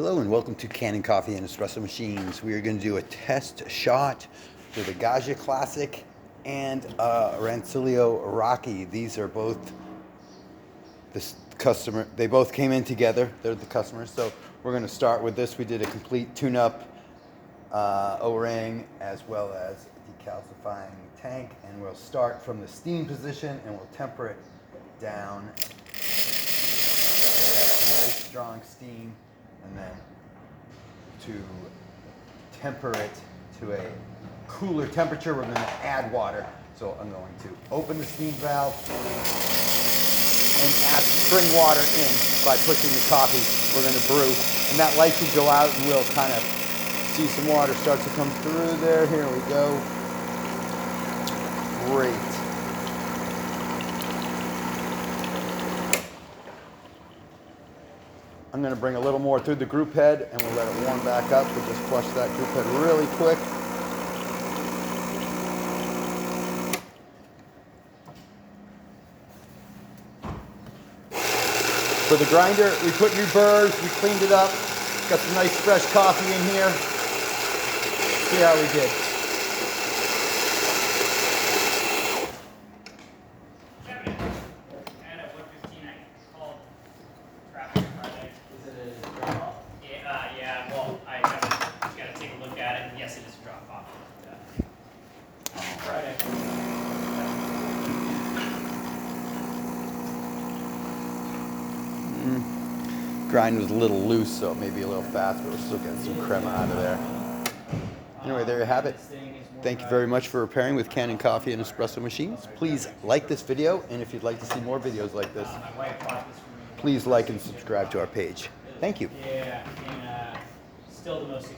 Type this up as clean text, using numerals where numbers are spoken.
Hello and welcome to Kanen Coffee and Espresso Machines. We are going to do a test shot for the Gaggia Classic and Rancilio Rocky. These are both this customer. They both came in together. They're the customers. So we're going to start with this. We did a complete tune-up O-ring as well as a decalcifying tank, and we'll start from the steam position and we'll temper it down. Nice strong steam, and then to temper it to a cooler temperature, we're going to add water. So I'm going to open the steam valve and bring water in by pushing the coffee we're going to brew. And that light should go out and we'll kind of see some water start to come through there. Here we go. Great. I'm going to bring a little more through the group head and we'll let it warm back up. We'll just flush that group head really quick. For the grinder, we put new burrs, we cleaned it up, got some nice fresh coffee in here. See how we did. Yes, it is a drop off. Friday. Grind was a little loose, so maybe a little fast, but we're still getting some crema out of there. Anyway, there you have it. Thank you very much for repairing with Kanen Coffee and Espresso Machines. Please like this video, and if you'd like to see more videos like this, please like and subscribe to our page. Thank you. Yeah, and still the most